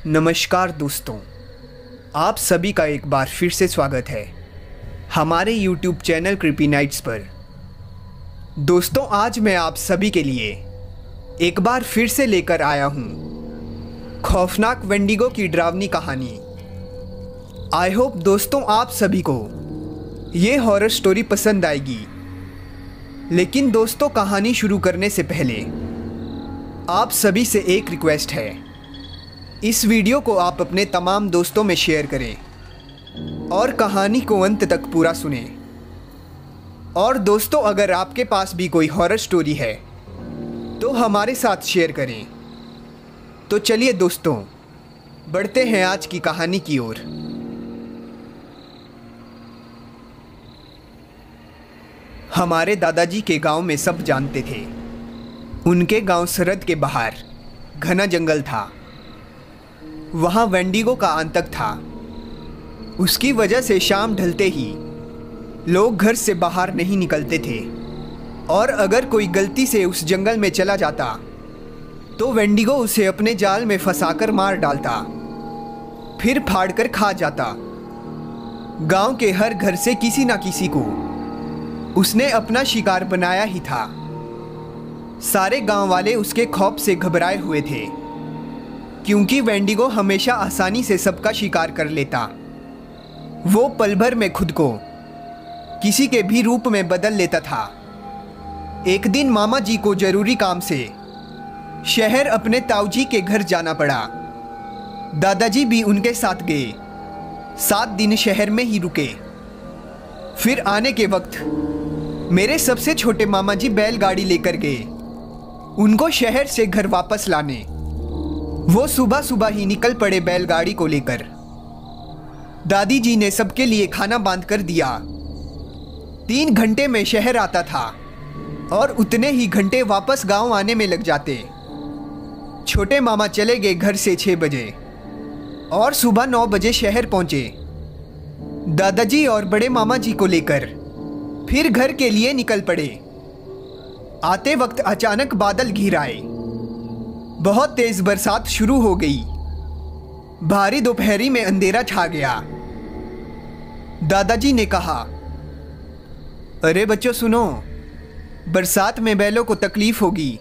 नमस्कार दोस्तों, आप सभी का एक बार फिर से स्वागत है हमारे YouTube चैनल क्रीपी नाइट्स पर। दोस्तों, आज मैं आप सभी के लिए एक बार फिर से लेकर आया हूँ खौफनाक वेंडिगो की डरावनी कहानी। आई होप दोस्तों आप सभी को ये हॉरर स्टोरी पसंद आएगी। लेकिन दोस्तों, कहानी शुरू करने से पहले आप सभी से एक रिक्वेस्ट है, इस वीडियो को आप अपने तमाम दोस्तों में शेयर करें और कहानी को अंत तक पूरा सुनें। और दोस्तों, अगर आपके पास भी कोई हॉरर स्टोरी है तो हमारे साथ शेयर करें। तो चलिए दोस्तों, बढ़ते हैं आज की कहानी की ओर। हमारे दादाजी के गांव में सब जानते थे। उनके गांव सरहद के बाहर घना जंगल था। वहाँ वेंडिगो का आतंक था। उसकी वजह से शाम ढलते ही लोग घर से बाहर नहीं निकलते थे, और अगर कोई गलती से उस जंगल में चला जाता तो वेंडिगो उसे अपने जाल में फंसाकर मार डालता, फिर फाड़कर खा जाता। गांव के हर घर से किसी ना किसी को उसने अपना शिकार बनाया ही था। सारे गांव वाले उसके खौफ से घबराए हुए थे, क्योंकि वेंडिगो हमेशा आसानी से सबका शिकार कर लेता। वो पल भर में खुद को किसी के भी रूप में बदल लेता था। एक दिन मामा जी को जरूरी काम से शहर अपने ताऊजी के घर जाना पड़ा। दादाजी भी उनके साथ गए। 7 दिन शहर में ही रुके। फिर आने के वक्त मेरे सबसे छोटे मामा जी बैलगाड़ी लेकर गए उनको शहर से घर वापस लाने। वो सुबह सुबह ही निकल पड़े बैलगाड़ी को लेकर। दादी जी ने सबके लिए खाना बांध कर दिया। 3 घंटे में शहर आता था और उतने ही घंटे वापस गांव आने में लग जाते। छोटे मामा चले गए घर से 6 बजे और सुबह 9 बजे शहर पहुंचे। दादाजी और बड़े मामा जी को लेकर फिर घर के लिए निकल पड़े। आते वक्त अचानक बादल घिर आए। बहुत तेज बरसात शुरू हो गई। भारी दोपहरी में अंधेरा छा गया। दादाजी ने कहा, अरे बच्चों सुनो, बरसात में बैलों को तकलीफ होगी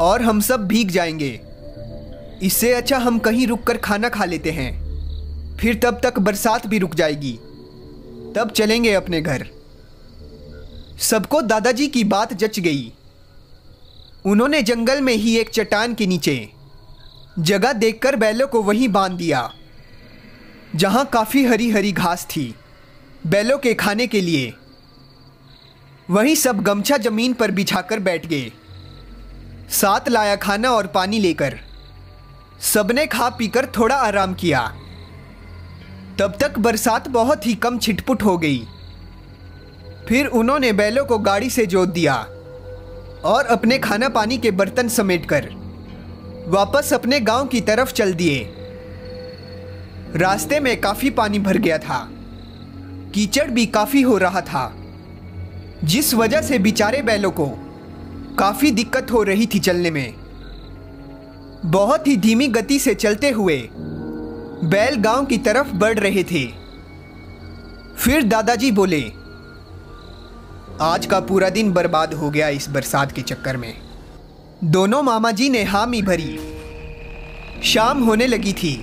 और हम सब भीग जाएंगे। इससे अच्छा हम कहीं रुककर खाना खा लेते हैं, फिर तब तक बरसात भी रुक जाएगी, तब चलेंगे अपने घर। सबको दादाजी की बात जच गई। उन्होंने जंगल में ही एक चट्टान के नीचे जगह देखकर बैलों को वहीं बांध दिया, जहां काफी हरी हरी घास थी बैलों के खाने के लिए। वहीं सब गमछा जमीन पर बिछाकर बैठ गए, साथ लाया खाना और पानी लेकर। सबने खा पीकर थोड़ा आराम किया। तब तक बरसात बहुत ही कम छिटपुट हो गई। फिर उन्होंने बैलों को गाड़ी से जोत दिया और अपने खाना पानी के बर्तन समेटकर वापस अपने गांव की तरफ चल दिए। रास्ते में काफी पानी भर गया था। कीचड़ भी काफी हो रहा था, जिस वजह से बेचारे बैलों को काफी दिक्कत हो रही थी चलने में। बहुत ही धीमी गति से चलते हुए बैल गांव की तरफ बढ़ रहे थे। फिर दादाजी बोले, आज का पूरा दिन बर्बाद हो गया इस बरसात के चक्कर में। दोनों मामा जी ने हामी भरी। शाम होने लगी थी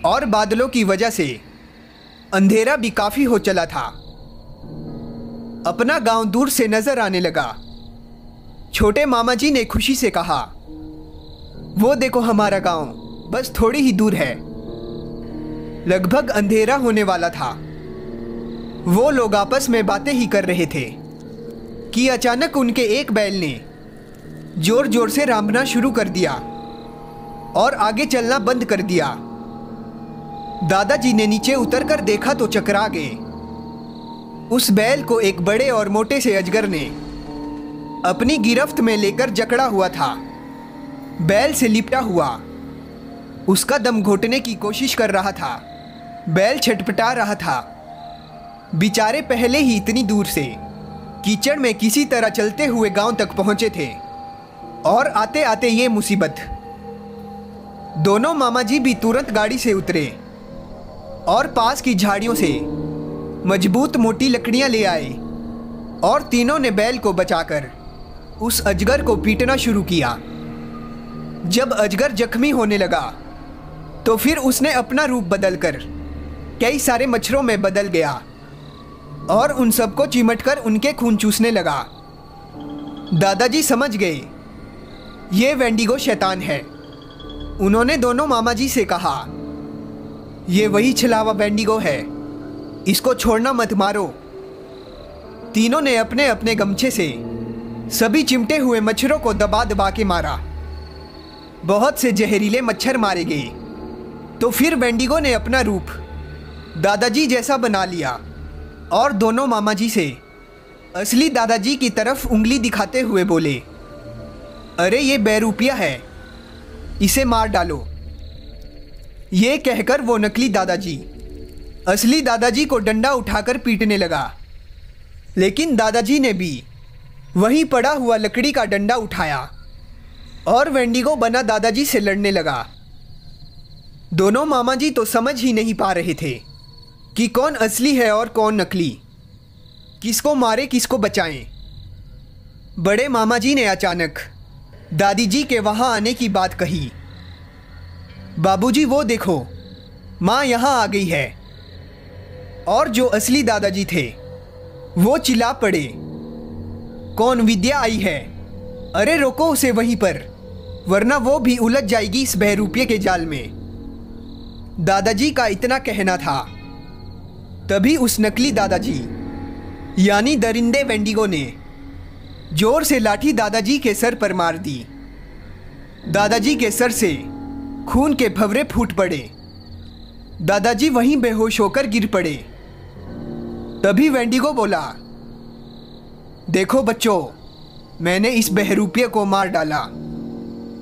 और बादलों की वजह से अंधेरा भी काफी हो चला था। अपना गांव दूर से नजर आने लगा। छोटे मामा जी ने खुशी से कहा, वो देखो हमारा गांव बस थोड़ी ही दूर है। लगभग अंधेरा होने वाला था। वो लोग आपस में बातें ही कर रहे थे कि अचानक उनके एक बैल ने जोर जोर से रांभना शुरू कर दिया और आगे चलना बंद कर दिया। दादाजी ने नीचे उतरकर देखा तो चकरा गए। उस बैल को एक बड़े और मोटे से अजगर ने अपनी गिरफ्त में लेकर जकड़ा हुआ था। बैल से लिपटा हुआ उसका दम घोटने की कोशिश कर रहा था। बैल छटपटा रहा था। बेचारे पहले ही इतनी दूर से कीचड़ में किसी तरह चलते हुए गांव तक पहुंचे थे और आते आते ये मुसीबत। दोनों मामा जी भी तुरंत गाड़ी से उतरे और पास की झाड़ियों से मजबूत मोटी लकड़ियां ले आए और तीनों ने बैल को बचाकर उस अजगर को पीटना शुरू किया। जब अजगर जख्मी होने लगा तो फिर उसने अपना रूप बदलकर कई सारे मच्छरों में बदल गया और उन सबको चिमटकर उनके खून चूसने लगा। दादाजी समझ गए ये वेंडिगो शैतान है। उन्होंने दोनों मामा जी से कहा, ये वही छलावा वेंडिगो है, इसको छोड़ना मत, मारो। तीनों ने अपने अपने गमछे से सभी चिमटे हुए मच्छरों को दबा दबा के मारा। बहुत से जहरीले मच्छर मारे गए तो फिर वेंडिगो ने अपना रूप दादाजी जैसा बना लिया और दोनों मामा जी से असली दादाजी की तरफ उंगली दिखाते हुए बोले, अरे ये बेरूपिया है, इसे मार डालो। ये कहकर वो नकली दादाजी असली दादाजी को डंडा उठाकर पीटने लगा, लेकिन दादाजी ने भी वहीं पड़ा हुआ लकड़ी का डंडा उठाया और वेंडिगो बना दादाजी से लड़ने लगा। दोनों मामा जी तो समझ ही नहीं पा रहे थे कि कौन असली है और कौन नकली, किसको मारे किसको बचाएं। बड़े मामा जी ने अचानक दादी जी के वहां आने की बात कही। बाबूजी वो देखो, माँ यहाँ आ गई है। और जो असली दादाजी थे वो चिल्ला पड़े, कौन विद्या आई है? अरे रोको उसे वहीं पर, वरना वो भी उलझ जाएगी इस बहरूपिये के जाल में। दादाजी का इतना कहना था, तभी उस नकली दादाजी यानी दरिंदे वेंडिगो ने जोर से लाठी दादाजी के सर पर मार दी। दादाजी के सर से खून के फव्वारे फूट पड़े। दादाजी वहीं बेहोश होकर गिर पड़े। तभी वेंडिगो बोला, देखो बच्चों, मैंने इस बहरूपिये को मार डाला।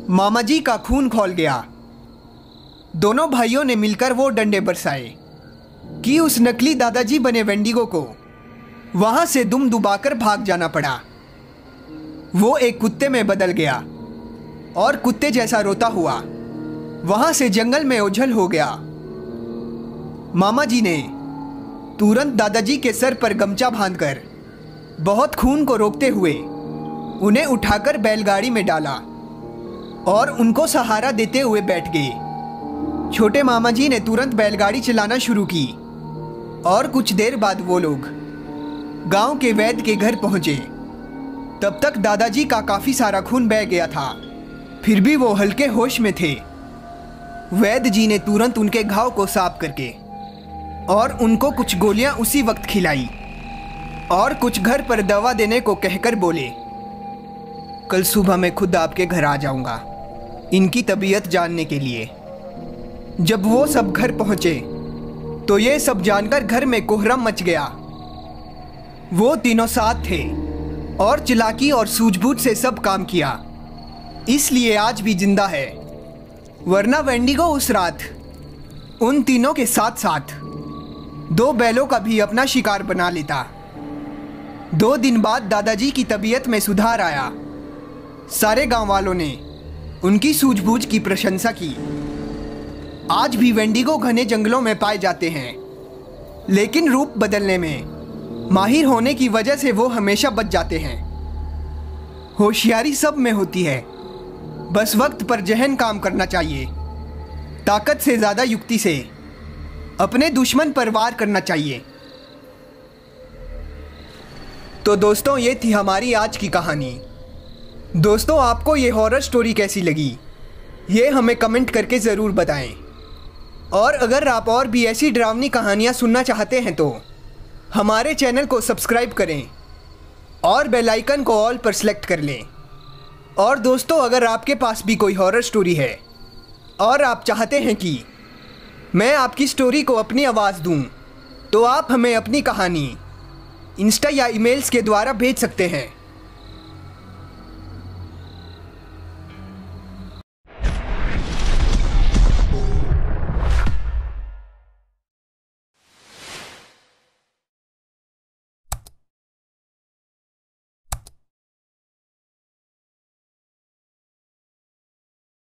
मामा जी का खून खौल गया। दोनों भाइयों ने मिलकर वो डंडे बरसाए कि उस नकली दादाजी बने वेंडिगो को वहां से दुम दुबाकर भाग जाना पड़ा। वो एक कुत्ते में बदल गया और कुत्ते जैसा रोता हुआ वहां से जंगल में ओझल हो गया। मामा जी ने तुरंत दादाजी के सर पर गमछा बांधकर बहुत खून को रोकते हुए उन्हें उठाकर बैलगाड़ी में डाला और उनको सहारा देते हुए बैठ गए। छोटे मामा जी ने तुरंत बैलगाड़ी चलाना शुरू की और कुछ देर बाद वो लोग गांव के वैद्य के घर पहुंचे। तब तक दादाजी का काफी सारा खून बह गया था, फिर भी वो हल्के होश में थे। वैद्य जी ने तुरंत उनके घाव को साफ करके और उनको कुछ गोलियां उसी वक्त खिलाई और कुछ घर पर दवा देने को कहकर बोले, कल सुबह मैं खुद आपके घर आ जाऊंगा इनकी तबीयत जानने के लिए। जब वो सब घर पहुंचे तो ये सब जानकर घर में कोहराम मच गया। वो तीनों साथ थे और चालाकी और सूझबूझ से सब काम किया, इसलिए आज भी जिंदा है। वरना वेंडिगो उस रात उन तीनों के साथ साथ 2 बैलों का भी अपना शिकार बना लेता। 2 दिन बाद दादाजी की तबीयत में सुधार आया। सारे गांव वालों ने उनकी सूझबूझ की प्रशंसा की। आज भी वेंडिगो घने जंगलों में पाए जाते हैं, लेकिन रूप बदलने में माहिर होने की वजह से वो हमेशा बच जाते हैं। होशियारी सब में होती है, बस वक्त पर जहन काम करना चाहिए। ताकत से ज़्यादा युक्ति से अपने दुश्मन पर वार करना चाहिए। तो दोस्तों, ये थी हमारी आज की कहानी। दोस्तों, आपको ये हॉरर स्टोरी कैसी लगी ये हमें कमेंट करके ज़रूर बताएं। और अगर आप और भी ऐसी डरावनी कहानियाँ सुनना चाहते हैं तो हमारे चैनल को सब्सक्राइब करें और बेल आइकन को ऑल पर सेलेक्ट कर लें। और दोस्तों, अगर आपके पास भी कोई हॉरर स्टोरी है और आप चाहते हैं कि मैं आपकी स्टोरी को अपनी आवाज़ दूं, तो आप हमें अपनी कहानी इंस्टा या ईमेल्स के द्वारा भेज सकते हैं।